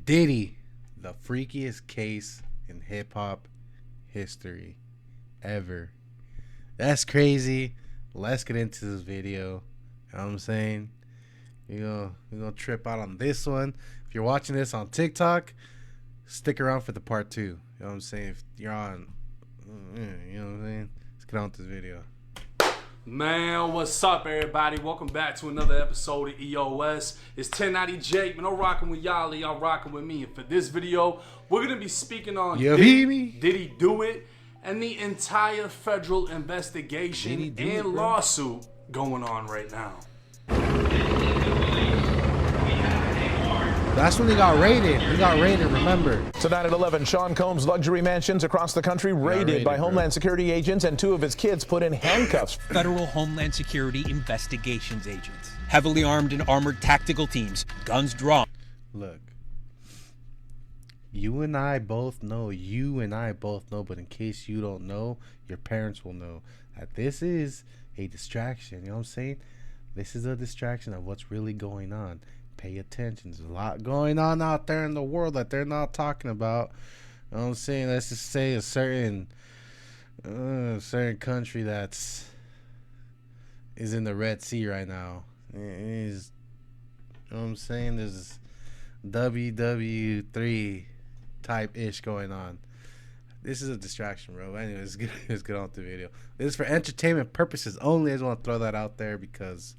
Diddy, the freakiest case in hip-hop history ever. That's crazy. Let's get into this video. You know what I'm saying? We're gonna trip out on this one. If you're watching this on TikTok, stick around for the part 2. You know what I'm saying? If you're on, you know what I'm saying? Let's get on with this video. Man, what's up, everybody? Welcome back to another episode of EOS. It's 1090 Jake. Man, I'm rocking with y'all, and y'all rocking with me. And for this video, we're gonna be speaking on Diddy Do It and the entire federal investigation and lawsuit going on right now. That's when he got raided. He got raided, remember. Tonight at 11, Sean Combs' luxury mansions across the country raided by Homeland Security agents, and 2 of his kids put in handcuffs. Federal Homeland Security investigations agents. Heavily armed and armored tactical teams, guns drawn. Look, you and I both know, but in case you don't know, your parents will know that this is a distraction. You know what I'm saying? This is a distraction of what's really going on. Pay attention. There's a lot going on out there in the world that they're not talking about. You know what I'm saying? Let's just say a certain country is in the Red Sea right now. It is, you know what I'm saying? There's WW3 type ish going on. This is a distraction, bro. Anyways, let's get on with the video. This is for entertainment purposes only. I just want to throw that out there because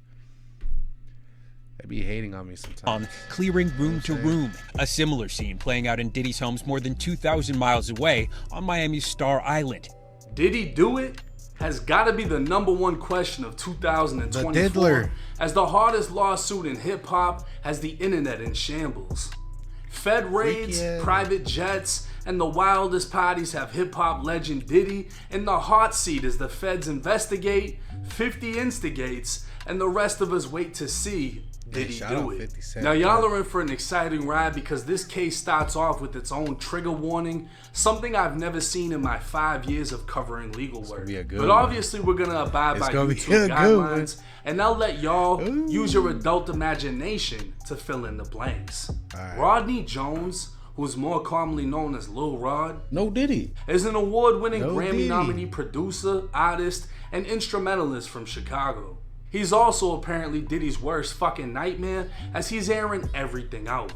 they be hating on me sometimes. Clearing room to room. A similar scene playing out in Diddy's homes more than 2,000 miles away on Miami's Star Island. Diddy Do It has got to be the #1 question of 2024, as the hardest lawsuit in hip-hop has the internet in shambles. Fed raids, private jets, and the wildest parties have hip-hop legend Diddy in the hot seat as the feds investigate, 50 instigates, and the rest of us wait to see Diddy Do It. Now y'all are in for an exciting ride because this case starts off with its own trigger warning, something I've never seen in my 5 years of covering legal work. But obviously we're gonna abide by YouTube guidelines, and I'll let y'all use your adult imagination to fill in the blanks. Rodney Jones, who's more commonly known as Lil Rod, Diddy, is an award-winning Grammy nominee producer, artist, and instrumentalist from Chicago. He's also apparently Diddy's worst fucking nightmare, as he's airing everything out.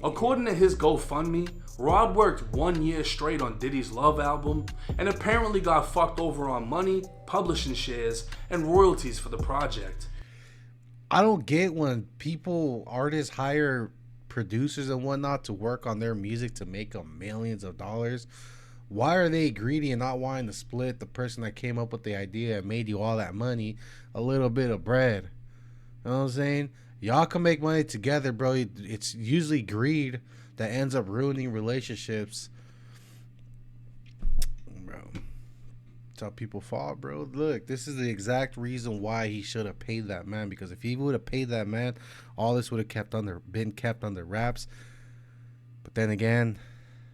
According to his GoFundMe, Rod worked 1 year straight on Diddy's Love album and apparently got fucked over on money, publishing shares, and royalties for the project. I don't get when artists hire producers and whatnot to work on their music to make them millions of dollars. Why are they greedy and not wanting to split the person that came up with the idea and made you all that money a little bit of bread? You know what I'm saying? Y'all can make money together, bro. It's usually greed that ends up ruining relationships. Bro, that's how people fall, bro. Look, this is the exact reason why he should have paid that man, because if he would have paid that man, all this would have been kept under wraps. But then again,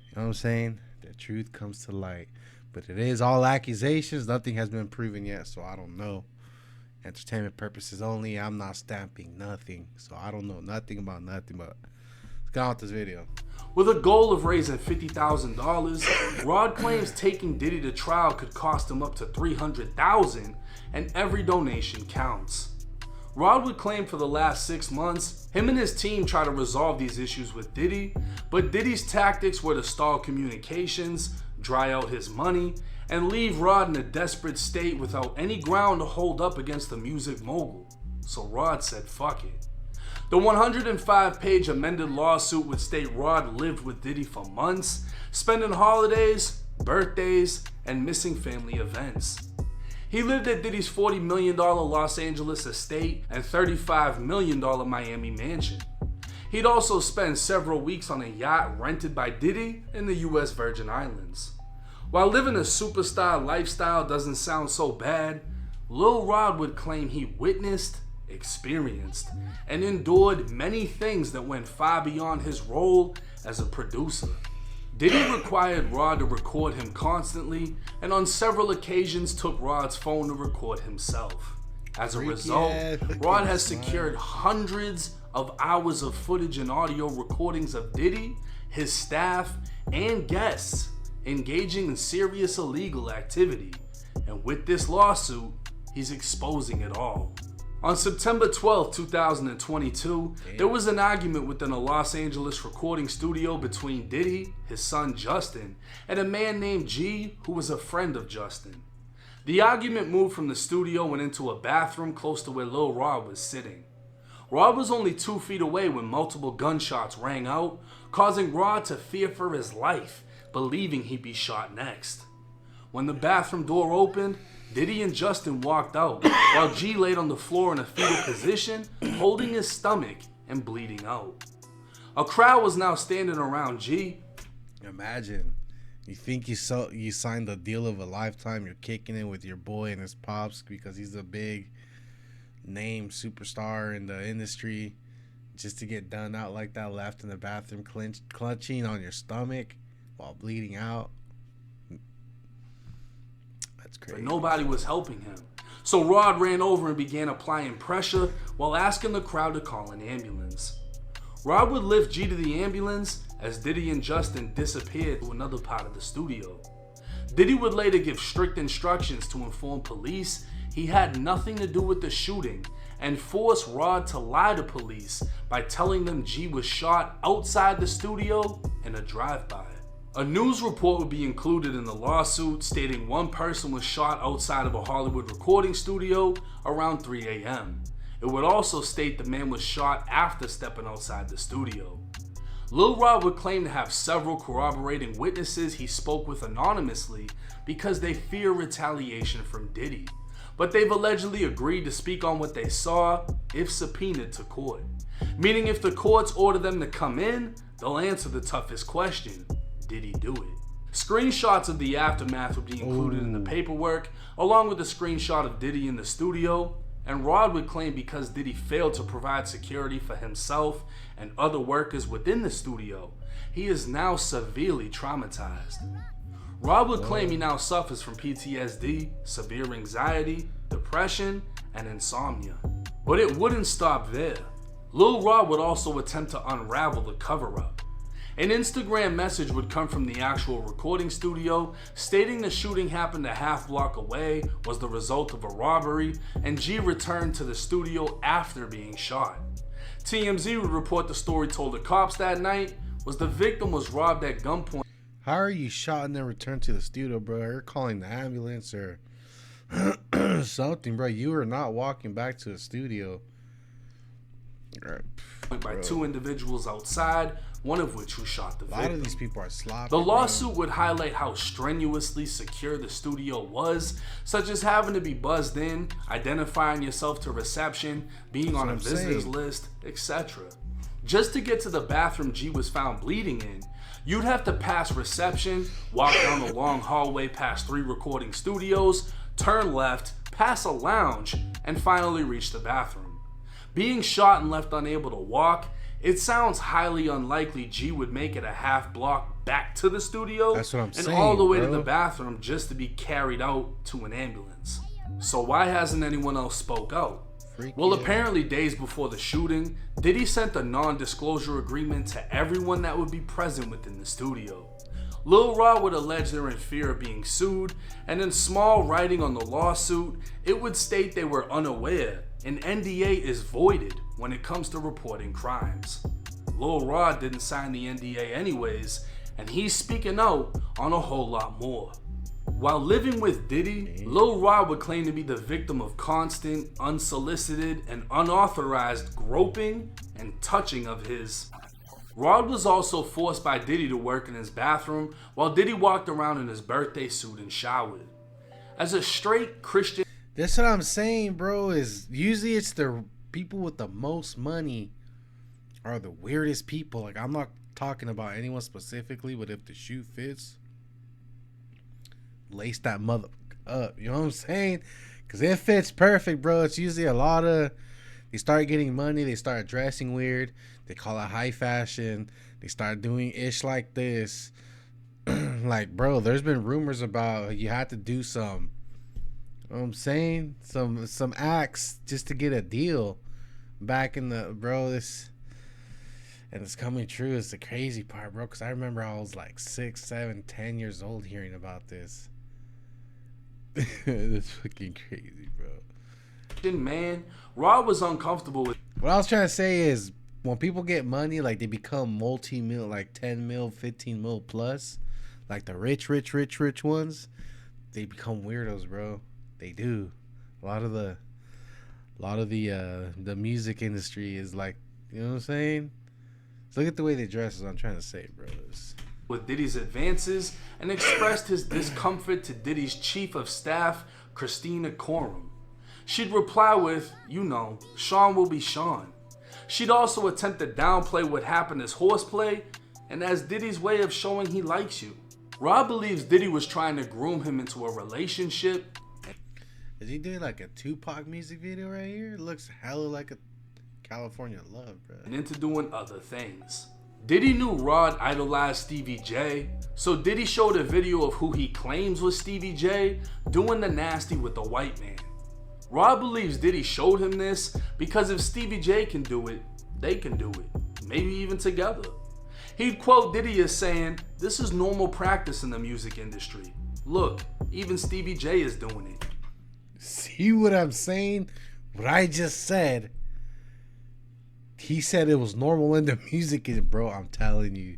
you know what I'm saying? The truth comes to light, but it is all accusations. Nothing has been proven yet, so I don't know. Entertainment purposes only. I'm not stamping nothing, so I don't know nothing about nothing. But let's get on with this video. With a goal of raising $50,000, Rod claims taking Diddy to trial could cost him up to $300,000, and every donation counts. Rod would claim for the last 6 months, him and his team try to resolve these issues with Diddy, but Diddy's tactics were to stall communications, dry out his money, and leave Rod in a desperate state without any ground to hold up against the music mogul. So Rod said fuck it. The 105-page amended lawsuit would state Rod lived with Diddy for months, spending holidays, birthdays, and missing family events. He lived at Diddy's $40 million Los Angeles estate and $35 million Miami mansion. He'd also spend several weeks on a yacht rented by Diddy in the US Virgin Islands. While living a superstar lifestyle doesn't sound so bad, Lil Rod would claim he witnessed, experienced, and endured many things that went far beyond his role as a producer. Diddy required Rod to record him constantly, and on several occasions took Rod's phone to record himself. As a result, Rod has secured hundreds of hours of footage and audio recordings of Diddy, his staff, and guests engaging in serious illegal activity. And with this lawsuit, he's exposing it all. On September 12, 2022, there was an argument within a Los Angeles recording studio between Diddy, his son Justin, and a man named G, who was a friend of Justin. The argument moved from the studio and into a bathroom close to where Lil Rod was sitting. Rod was only 2 feet away when multiple gunshots rang out, causing Rod to fear for his life, believing he'd be shot next. When the bathroom door opened, Diddy and Justin walked out, while G laid on the floor in a fetal position, holding his stomach and bleeding out. A crowd was now standing around G. Imagine, you think you signed the deal of a lifetime. You're kicking it with your boy and his pops because he's a big name superstar in the industry, just to get done out like that, left in the bathroom clutching on your stomach while bleeding out. That's crazy. But nobody was helping him. So Rod ran over and began applying pressure while asking the crowd to call an ambulance. Rod would lift G to the ambulance as Diddy and Justin disappeared to another part of the studio. Diddy would later give strict instructions to inform police he had nothing to do with the shooting and force Rod to lie to police by telling them G was shot outside the studio in a drive-by. A news report would be included in the lawsuit stating one person was shot outside of a Hollywood recording studio around 3 a.m. It would also state the man was shot after stepping outside the studio. Lil Rod would claim to have several corroborating witnesses he spoke with anonymously because they fear retaliation from Diddy, but they've allegedly agreed to speak on what they saw if subpoenaed to court. Meaning if the courts order them to come in, they'll answer the toughest question: did he do it? Screenshots of the aftermath would be included in the paperwork, along with a screenshot of Diddy in the studio, and Rod would claim because Diddy failed to provide security for himself and other workers within the studio, he is now severely traumatized. Rod would claim he now suffers from PTSD, severe anxiety, depression, and insomnia. But it wouldn't stop there. Lil Rod would also attempt to unravel the cover-up. An Instagram message would come from the actual recording studio stating the shooting happened a half block away, was the result of a robbery, and G returned to the studio after being shot. TMZ would report the story told the cops that night was the victim was robbed at gunpoint. How are you shot and then returned to the studio, bro? You're calling the ambulance or something, bro. You are not walking back to the studio. By 2 individuals outside, one of which who shot the victim. A lot of these people are sloppy. The lawsuit would highlight how strenuously secure the studio was, such as having to be buzzed in, identifying yourself to reception, being on a visitor's list, etc. Just to get to the bathroom G was found bleeding in, you'd have to pass reception, walk down the long hallway past 3 recording studios, turn left, pass a lounge, and finally reach the bathroom. Being shot and left unable to walk, it sounds highly unlikely G would make it a half block back to the studio. That's what I'm and saying, all the way bro. to the bathroom just to be carried out to an ambulance. So why hasn't anyone else spoke out? Well, apparently days before the shooting, Diddy sent a non-disclosure agreement to everyone that would be present within the studio. Lil Rod would allege they're in fear of being sued, and in small writing on the lawsuit, it would state they were unaware an NDA is voided when it comes to reporting crimes. Lil Rod didn't sign the NDA anyways, and he's speaking out on a whole lot more. While living with Diddy, Lil Rod would claim to be the victim of constant, unsolicited, and unauthorized groping and touching of his. Rod was also forced by Diddy to work in his bathroom while Diddy walked around in his birthday suit and showered. As a straight Christian... That's what I'm saying, bro, is usually it's the people with the most money are the weirdest people. Like, I'm not talking about anyone specifically, but if the shoe fits, lace that mother up. You know what I'm saying? Because it fits perfect, bro. It's usually a lot of... They start getting money. They start dressing weird. They call it high fashion. They start doing ish like this. Like, bro, there's been rumors about you had to do some... You know what I'm saying? Some acts just to get a deal. back in the bro. This and it's coming true. It's the crazy part, bro. Because I remember I was like 6, 7, 10 years old hearing about this. It's fucking crazy, bro. Man, Rod was uncomfortable with. What I was trying to say is when people get money, like they become multi-mil, like 10 mil, 15 mil plus, like the rich ones, they become weirdos, bro. They do. A lot of the music industry is like, you know what I'm saying? So look at the way they dress, is what I'm trying to say, bro. With Diddy's advances and expressed his discomfort to Diddy's chief of staff, Christina Coram. She'd reply with, you know, Sean will be Sean. She'd also attempt to downplay what happened as horseplay and as Diddy's way of showing he likes you. Rod believes Diddy was trying to groom him into a relationship. Is he doing like a Tupac music video right here? It looks hella like a California Love, bro. And into doing other things. Diddy knew Rod idolized Stevie J, so Diddy showed a video of who he claims was Stevie J doing the nasty with the white man. Rod believes Diddy showed him this because if Stevie J can do it, they can do it, maybe even together. He'd quote Diddy as saying, "This is normal practice in the music industry. Look, even Stevie J is doing it." See what I'm saying? What I just said. He said it was normal in the music, bro. I'm telling you,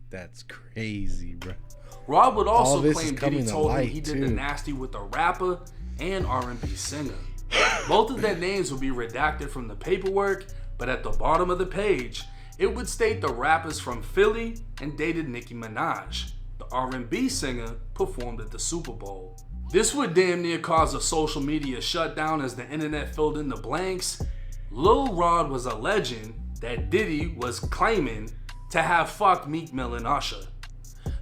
that's crazy, bro. Rod would also claim Diddy told him he did the nasty with a rapper and R&B singer. Both of their names would be redacted from the paperwork, but at the bottom of the page, it would state the rappers from Philly and dated Nicki Minaj. The R&B singer performed at the Super Bowl. This would damn near cause a social media shutdown as the internet filled in the blanks. Lil Rod was alleging that Diddy was claiming to have fucked Meek Mill and Usher.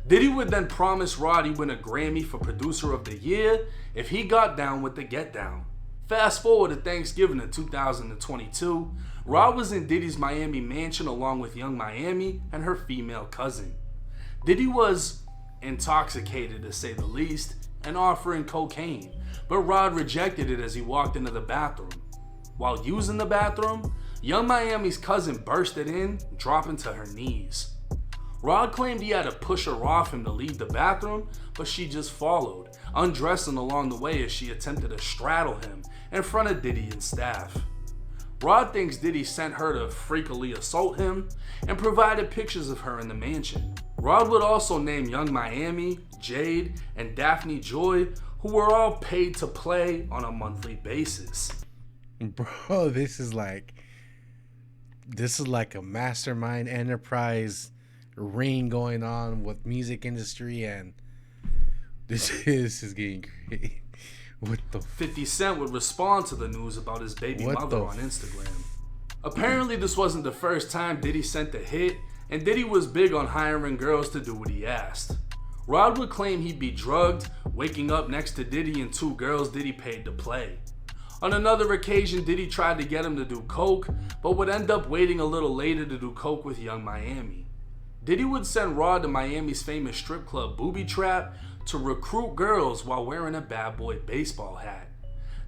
Diddy would then promise Rod he'd win a Grammy for Producer of the Year if he got down with the Get Down. Fast forward to Thanksgiving of 2022, Rod was in Diddy's Miami mansion along with Young Miami and her female cousin. Diddy was intoxicated to say the least and offering cocaine, but Rod rejected it as he walked into the bathroom. While using the bathroom, Young Miami's cousin bursted in, dropping to her knees. Rod claimed he had to push her off him to leave the bathroom, but she just followed, undressing along the way as she attempted to straddle him in front of Diddy and staff. Rod thinks Diddy sent her to freakily assault him and provided pictures of her in the mansion. Rod would also name Young Miami, Jade, and Daphne Joy, who were all paid to play on a monthly basis. Bro, this is like a mastermind enterprise ring going on with music industry, and this is getting crazy. What the 50 Cent would respond to the news about his baby mother on Instagram. Apparently this wasn't the first time Diddy sent a hit, and Diddy was big on hiring girls to do what he asked. Rod would claim he'd be drugged, waking up next to Diddy and two girls Diddy paid to play. On another occasion, Diddy tried to get him to do coke, but would end up waiting a little later to do coke with Young Miami. Diddy would send Rod to Miami's famous strip club Booby Trap to recruit girls while wearing a bad boy baseball hat.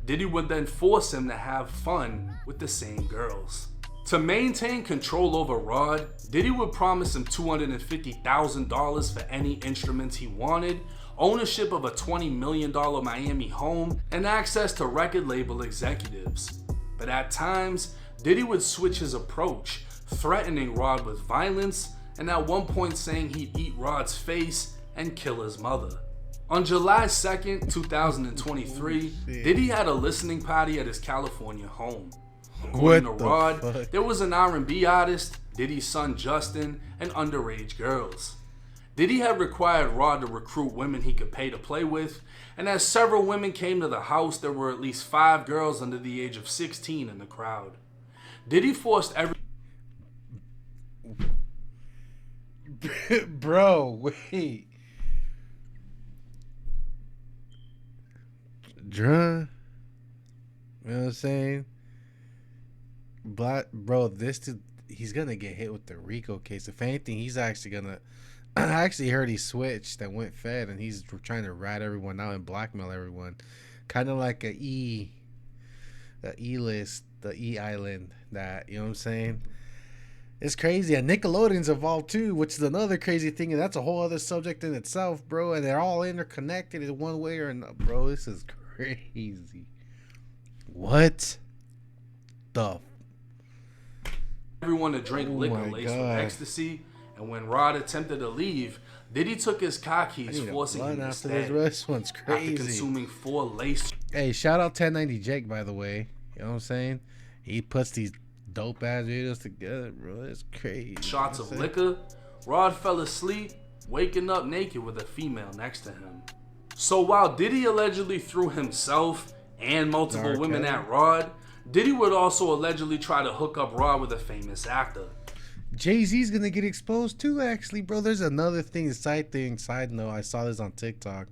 Diddy would then force him to have fun with the same girls. To maintain control over Rod, Diddy would promise him $250,000 for any instruments he wanted, ownership of a $20 million Miami home, and access to record label executives. But at times, Diddy would switch his approach, threatening Rod with violence, and at one point saying he'd eat Rod's face and kill his mother. On July 2nd, 2023, Diddy had a listening party at his California home. According to Rod, there was an R&B artist, Diddy's son Justin, and underage girls. Diddy had required Rod to recruit women he could pay to play with, and as several women came to the house, there were at least 5 girls under the age of 16 in the crowd. Diddy forced every... Bro, wait. Drunk. You know what I'm saying? Bro, this dude, he's gonna get hit with the RICO case. If anything, he's actually gonna... I actually heard he switched and went fed, and he's trying to rat everyone out and blackmail everyone. Kind of like a E-list the E Island. That, you know what I'm saying? It's crazy. And Nickelodeon's involved too, which is another crazy thing, and that's a whole other subject in itself, bro. And they're all interconnected in one way or another, bro. This is crazy. What the? Everyone to drink liquor laced with ecstasy, and when Rod attempted to leave, Diddy took his car keys, forcing him to stay. This one's crazy. After consuming 4 lace. Hey, shout out 1090 Jake, by the way. You know what I'm saying? He puts these dope ass videos together, bro. It's crazy. Shots of liquor. Rod fell asleep, waking up naked with a female next to him. So while Diddy allegedly threw himself and multiple women at Rod, Diddy would also allegedly try to hook up Rod with a famous actor. Jay-Z's gonna get exposed too, actually, bro. There's another side note. I saw this on TikTok.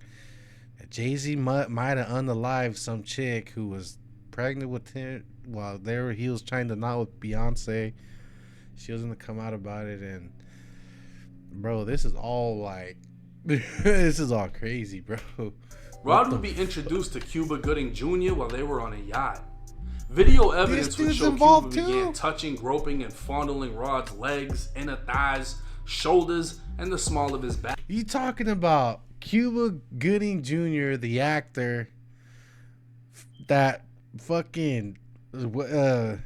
Jay-Z might have unalived some chick who was pregnant with him while he was trying to not with Beyonce. She was gonna come out about it, and bro, this is all like this is all crazy, bro. Rod would be introduced to Cuba Gooding Jr. while they were on a yacht. Video evidence would show Cuba began touching, groping, and fondling Rod's legs, inner thighs, shoulders, and the small of his back. You talking about Cuba Gooding Jr., the actor that fucking bro,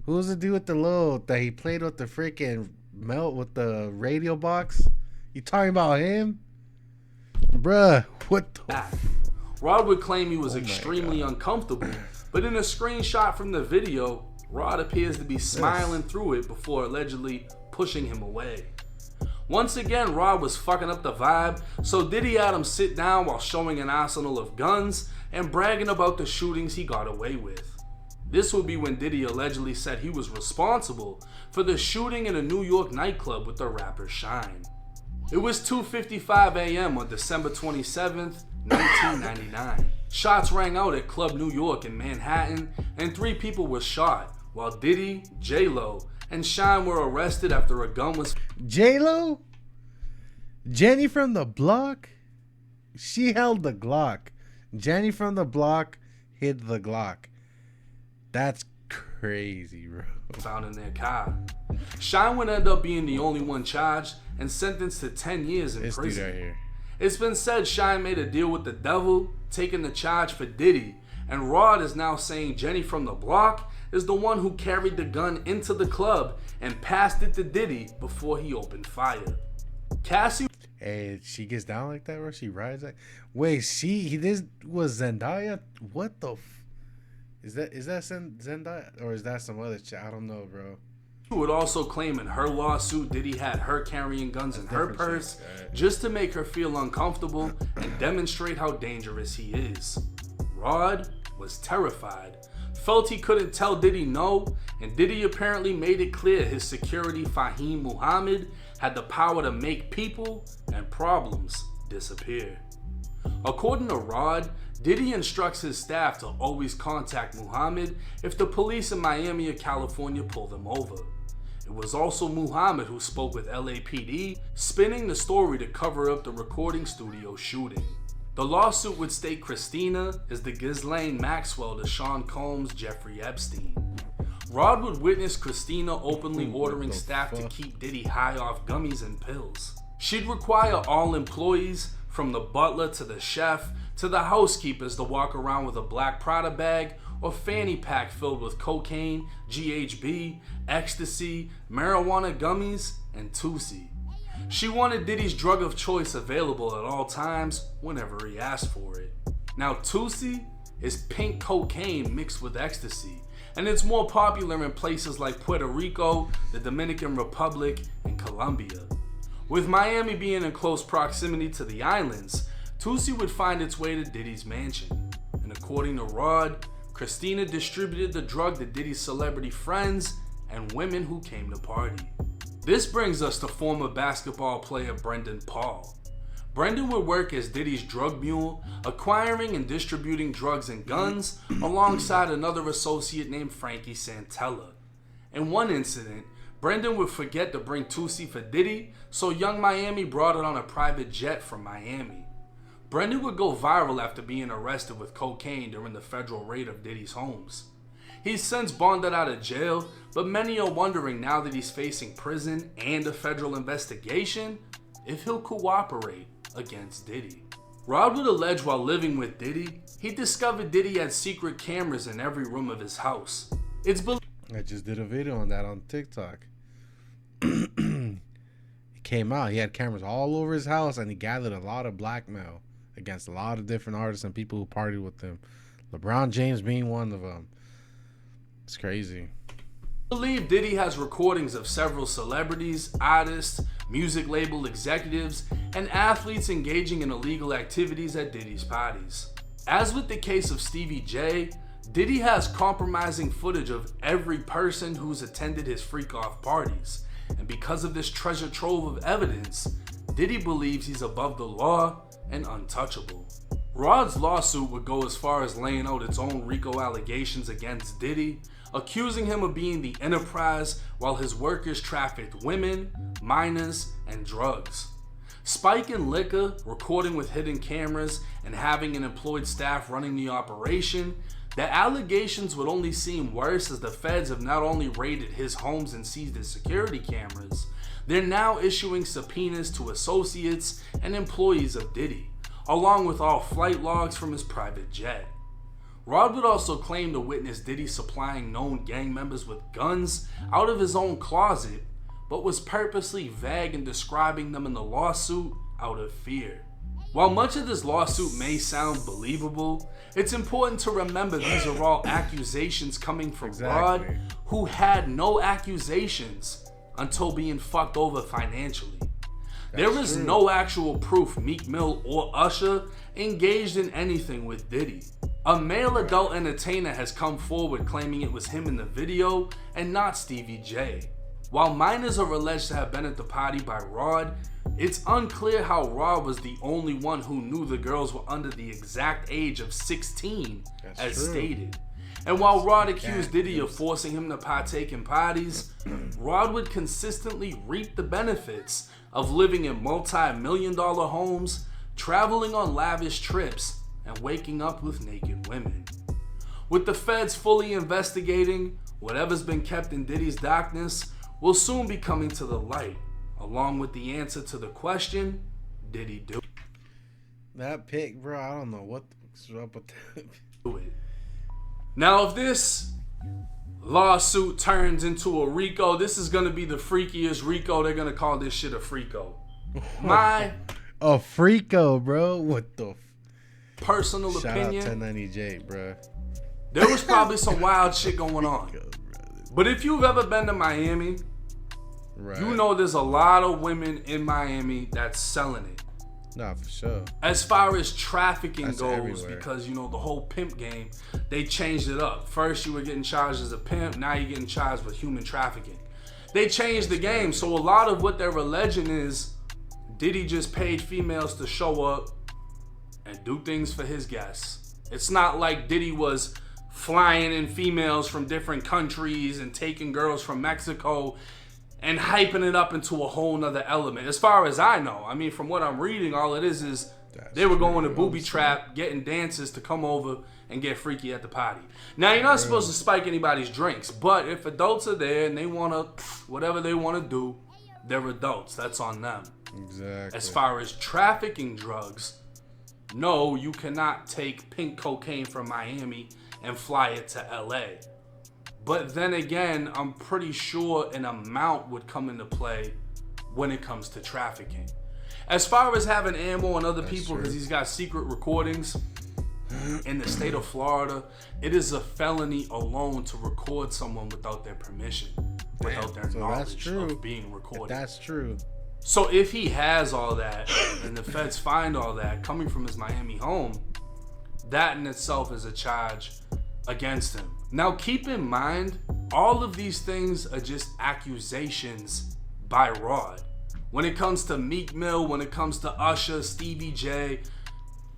who was the dude with the load that he played with the freaking melt with the radio box? You talking about him? Bruh, what the Rod would claim he was extremely uncomfortable, but in a screenshot from the video, Rod appears to be smiling through it before allegedly pushing him away. Once again, Rod was fucking up the vibe, so Diddy had him sit down while showing an arsenal of guns and bragging about the shootings he got away with. This would be when Diddy allegedly said he was responsible for the shooting in a New York nightclub with the rapper Shine. It was 2:55 a.m. on December 27th, 1999. Shots rang out at Club New York in Manhattan, and 3 people were shot, while Diddy, J-Lo, and Shine were arrested after a gun was... J-Lo? Jenny from the Block? She held the Glock. Jenny from the Block hid the Glock. That's crazy, bro. Found in their car. Shine would end up being the only one charged and sentenced to 10 years in prison. This dude right here. It's been said Shine made a deal with the devil, taking the charge for Diddy, and Rod is now saying Jenny from the Block is the one who carried the gun into the club and passed it to Diddy before he opened fire. Cassie... Hey, she gets down like that, bro? She rides like... Wait, this was Zendaya? What the... Is that Zendaya? Or is that some other chick? I don't know, bro. She would also claim in her lawsuit Diddy had her carrying guns in her purse just to make her feel uncomfortable and demonstrate how dangerous he is. Rod was terrified, felt he couldn't tell Diddy no, and Diddy apparently made it clear his security Fahim Muhammad had the power to make people and problems disappear. According to Rod, Diddy instructs his staff to always contact Muhammad if the police in Miami or California pull them over. It was also Muhammad who spoke with LAPD, spinning the story to cover up the recording studio shooting. The lawsuit would state Christina is the Ghislaine Maxwell to Sean Combs' Jeffrey Epstein. Rod would witness Christina openly ordering staff to keep Diddy high off gummies and pills. She'd require all employees, from the butler to the chef to the housekeepers, to walk around with a black Prada bag or fanny pack filled with cocaine, GHB, ecstasy, marijuana gummies, and Tusi. She wanted Diddy's drug of choice available at all times whenever he asked for it. Now Tusi is pink cocaine mixed with ecstasy, and it's more popular in places like Puerto Rico, the Dominican Republic, and Colombia. With Miami being in close proximity to the islands, Tusi would find its way to Diddy's mansion. And according to Rod, Christina distributed the drug to Diddy's celebrity friends and women who came to party. This brings us to former basketball player Brendan Paul. Brendan would work as Diddy's drug mule, acquiring and distributing drugs and guns alongside another associate named Frankie Santella. In one incident, Brendan would forget to bring Tusi for Diddy, so Young Miami brought it on a private jet from Miami. Brendan would go viral after being arrested with cocaine during the federal raid of Diddy's homes. He's since bonded out of jail, but many are wondering now that he's facing prison and a federal investigation if he'll cooperate against Diddy. Rod would allege while living with Diddy, he discovered Diddy had secret cameras in every room of his house. It's believed I just did a video on that on TikTok. It came out. He had cameras all over his house, and he gathered a lot of blackmail against a lot of different artists and people who partied with him. LeBron James being one of them. It's crazy. Diddy has recordings of several celebrities, artists, music label executives, and athletes engaging in illegal activities at Diddy's parties. As with the case of Stevie J, Diddy has compromising footage of every person who's attended his freak-off parties. And because of this treasure trove of evidence, Diddy believes he's above the law and untouchable. Rod's lawsuit would go as far as laying out its own RICO allegations against Diddy, accusing him of being the enterprise while his workers trafficked women, minors, and drugs. Spiking liquor, recording with hidden cameras, and having an employed staff running the operation, the allegations would only seem worse as the feds have not only raided his homes and seized his security cameras, they're now issuing subpoenas to associates and employees of Diddy, along with all flight logs from his private jet. Rod would also claim to witness Diddy supplying known gang members with guns out of his own closet, but was purposely vague in describing them in the lawsuit out of fear. While much of this lawsuit may sound believable, it's important to remember these are all accusations coming from Rod, who had no accusations until being fucked over financially. There is no actual proof Meek Mill or Usher engaged in anything with Diddy. A male adult entertainer has come forward claiming it was him in the video and not Stevie J. While minors are alleged to have been at the party by Rod, it's unclear how Rod was the only one who knew the girls were under the exact age of 16, as stated. And while Rod accused Diddy of forcing him to partake in parties, Rod would consistently reap the benefits of living in multi-million-dollar homes, traveling on lavish trips, and waking up with naked women. With the feds fully investigating, whatever's been kept in Diddy's darkness will soon be coming to the light, along with the answer to the question, did he do that pic, bro? I don't know what's up with that. Now, if this lawsuit turns into a RICO, this is going to be the freakiest RICO. They're going to call this shit a FRICO. My a FRICO, bro. What the personal Shout opinion. Shout out 1090J, bro. There was probably some wild shit going on. But if you've ever been to Miami, you know there's a lot of women in Miami that's selling it. Nah, for sure. As far as trafficking goes, everywhere. because, you know, the whole pimp game, they changed it up. First you were getting charged as a pimp, now you're getting charged with human trafficking. They changed the game, so a lot of what they're alleging is Diddy just paid females to show up and do things for his guests. It's not like Diddy was flying in females from different countries and taking girls from Mexico and hyping it up into a whole nother element. As far as I know, I mean, from what I'm reading, all it is they were going to booby trap, getting dancers to come over and get freaky at the party. Now, you're not supposed to spike anybody's drinks, but if adults are there and they want to, whatever they want to do, they're adults. That's on them. Exactly. As far as trafficking drugs, no, you cannot take pink cocaine from Miami and fly it to LA. But then again, I'm pretty sure an amount would come into play when it comes to trafficking. As far as having ammo on other people, because he's got secret recordings in the state of Florida, it is a felony alone to record someone without their permission, without their knowledge of being recorded. That's true. So if he has all that, and the feds find all that coming from his Miami home, that in itself is a charge against him. Now keep in mind, all of these things are just accusations by Rod. When it comes to Meek Mill, when it comes to Usher, Stevie J,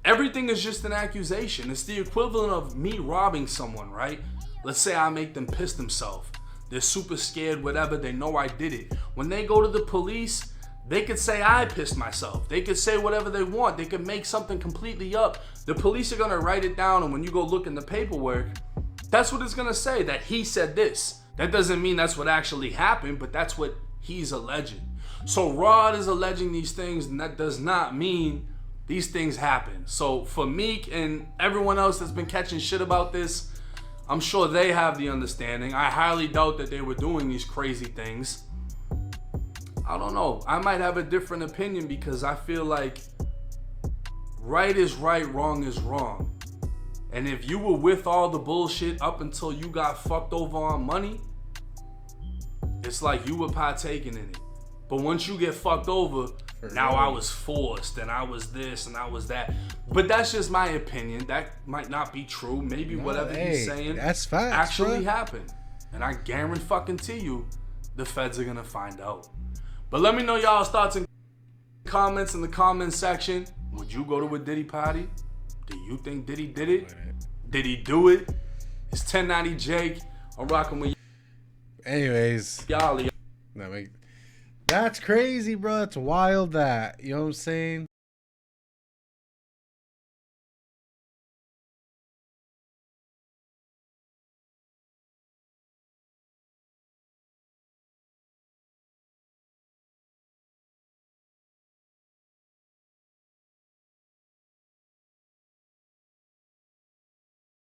everything is just an accusation. It's the equivalent of me robbing someone, right? Let's say I make them piss themselves. They're super scared, whatever, they know I did it. When they go to the police, They could say I pissed myself. They could say whatever they want. They could make something completely up. The police are going to write it down, and when you go look in the paperwork, that's what it's going to say, that he said this. That doesn't mean that's what actually happened, but that's what he's alleging. So Rod is alleging these things, and that does not mean these things happen. So for Meek and everyone else that's been catching shit about this, I'm sure they have the understanding. I highly doubt that they were doing these crazy things. I don't know. I might have a different opinion because I feel like right is right, wrong is wrong. And if you were with all the bullshit up until you got fucked over on money, it's like you were partaking in it. But once you get fucked over, now I was forced and I was this and I was that. But that's just my opinion. That might not be true. Maybe whatever he's saying that's facts, actually happened. And I guarantee you, the feds are gonna find out. But let me know y'all's thoughts and comments in the comment section. Would you go to a Diddy party? Do you think Diddy did it? Did he do it? It's 1090 Jake. I'm rocking with you. Anyways, y'all. that's crazy, bro. That's wild. That, you know what I'm saying?